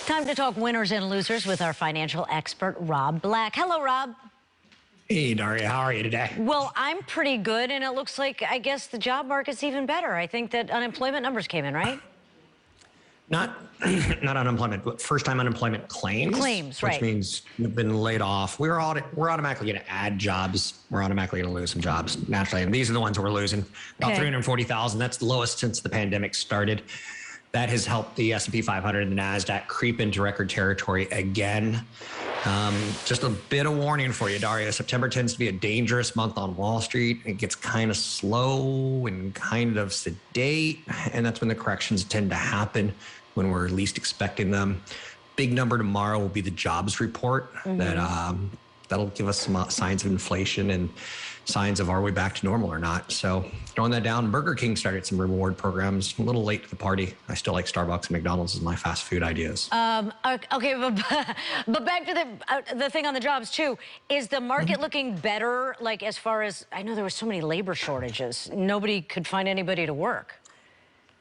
Time to talk winners and losers with our financial expert, Rob Black. Hello, Rob. Hey, Daria, how are you today? Well, I'm pretty good, and it looks like, I guess, the job market's even better. I think that unemployment numbers came in, right? Not not unemployment, but first-time unemployment claims. Claims, which right. means you've been laid off. We're automatically going to add jobs. We're automatically going to lose some jobs naturally, and these are the ones we're losing. About Okay. 340,000. That's the lowest since the pandemic started. That has helped the S&P 500 and the NASDAQ creep into record territory again. Just a bit of warning for you, Daria. September tends to be a dangerous month on Wall Street. It gets kind of slow and kind of sedate, and that's when the corrections tend to happen, when we're least expecting them. Big number tomorrow will be the jobs report. That'll give us some signs of inflation and signs of are we back to normal or not. So throwing that down. Burger King started some reward programs. A little late to the party. I still like Starbucks and McDonald's as my fast food ideas. Okay, but back to the thing on the jobs too. Is the market looking better? Like, as far as I know, there were so many labor shortages. Nobody could find anybody to work.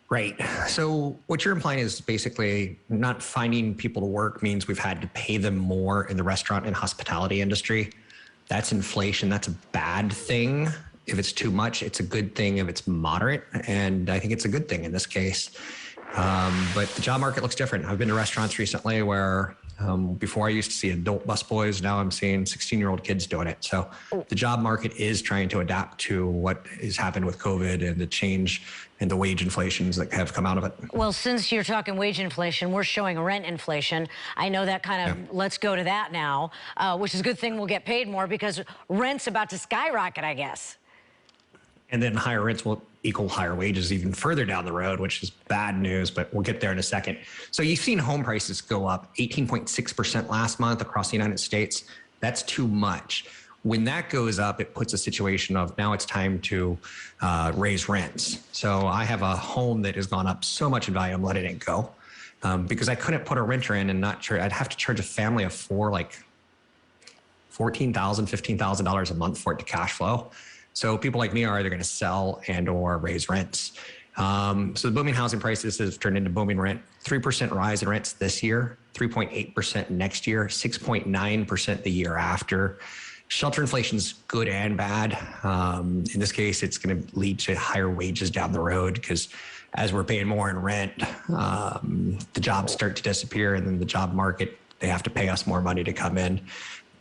Right. So what you're implying is basically not finding people to work means we've had to pay them more in the restaurant and hospitality industry. That's inflation. That's a bad thing. If it's too much, it's a good thing if it's moderate. And I think it's a good thing in this case. But the job market looks different. I've been to restaurants recently where before I used to see adult busboys. Now I'm seeing 16-year-old kids doing it. So the job market is trying to adapt to what has happened with COVID and the change in the wage inflations that have come out of it. Well, since you're talking wage inflation, we're showing rent inflation. I know that kind of, let's go to that now, which is a good thing. We'll get paid more because rent's about to skyrocket, I guess. And then higher rents will equal higher wages even further down the road, which is bad news, but we'll get there in a second. So you've seen home prices go up 18.6% last month across the United States. That's too much. When that goes up, it puts a situation of now it's time to raise rents. So I have a home that has gone up so much in value, I'm letting it go because I couldn't put a renter in and not charge. I'd have to charge a family of four, like $14,000, $15,000 a month for it to cash flow. So people like me are either going to sell and or raise rents. So the booming housing prices have turned into booming rent. 3% rise in rents this year, 3.8% next year, 6.9% the year after. Shelter inflation is good and bad. In this case, it's going to lead to higher wages down the road because as we're paying more in rent, the jobs start to disappear, and then the job market, they have to pay us more money to come in.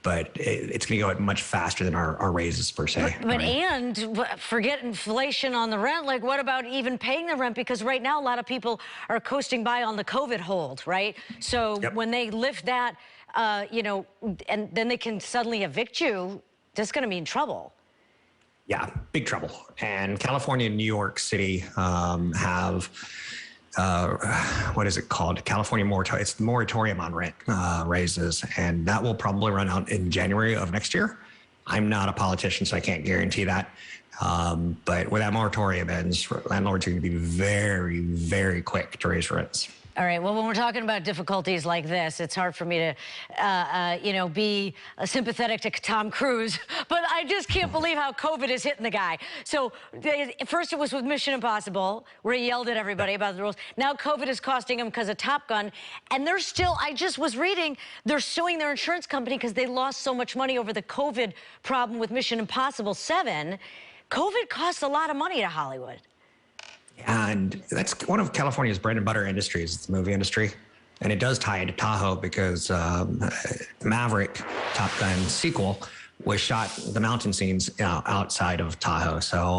But it's going to go much faster than our raises per se. But and forget inflation on the rent. Like, what about even paying the rent? Because right now, a lot of people are coasting by on the COVID hold, right? So when they lift that, you know, and then they can suddenly evict you, that's going to mean trouble. Yeah, big trouble. And California and New York City have what is it called? California moratorium. It's the moratorium on rent raises, and that will probably run out in January of next year. I'm not a politician, so I can't guarantee that. But when that moratorium ends, landlords are going to be very, very quick to raise rents. All right. Well, when we're talking about difficulties like this, it's hard for me to, you know, be sympathetic to Tom Cruise. But I just can't believe how COVID is hitting the guy. So first it was with Mission Impossible, where he yelled at everybody about the rules. Now COVID is costing him because of Top Gun. And they're still, I just was reading, they're suing their insurance company because they lost so much money over the COVID problem with Mission Impossible 7. COVID costs a lot of money to Hollywood. And that's one of California's bread and butter industries, it's the movie industry. And it does tie into Tahoe because Maverick, Top Gun sequel, was shot, the mountain scenes outside of Tahoe. So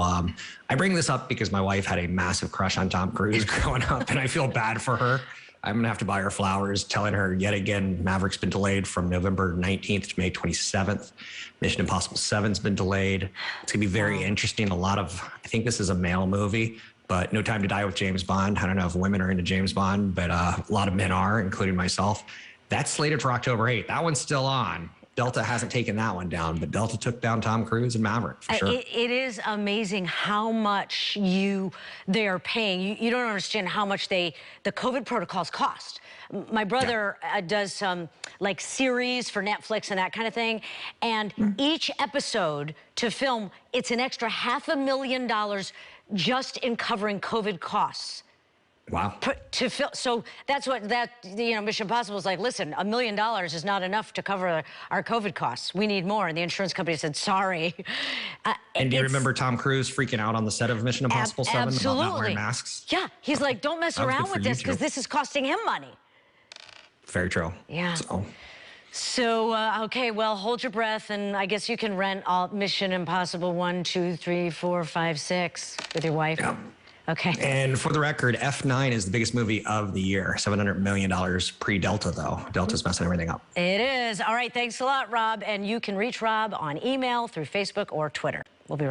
I bring this up because my wife had a massive crush on Tom Cruise growing up, and I feel bad for her. I'm going to have to buy her flowers, telling her yet again, Maverick's been delayed from November 19th to May 27th. Mission Impossible 7's been delayed. It's going to be very interesting. I think this is a male movie, but No Time to Die with James Bond. I don't know if women are into James Bond, but a lot of men are, including myself. That's slated for October 8th. That one's still on. Delta hasn't taken that one down, but Delta took down Tom Cruise and Maverick, for sure. It is amazing how much they are paying. You don't understand how much the COVID protocols cost. My brother does some like series for Netflix and that kind of thing. And each episode to film, it's an extra $500,000 just in covering COVID costs. Wow. To fill, so that's what Mission Impossible is like. Listen, $1 million is not enough to cover our COVID costs. We need more. And the insurance company said, sorry. And do you remember Tom Cruise freaking out on the set of Mission Impossible 7 about not wearing masks? Yeah, he's like, don't mess around with this because this is costing him money. Very true. Yeah. So, okay, well, hold your breath, and I guess you can rent all Mission Impossible 1, 2, 3, 4, 5, 6 with your wife. Yeah. Okay. And for the record, F9 is the biggest movie of the year. $700 million pre-Delta, though. Delta's messing everything up. It is. All right, thanks a lot, Rob. And you can reach Rob on email, through Facebook, or Twitter.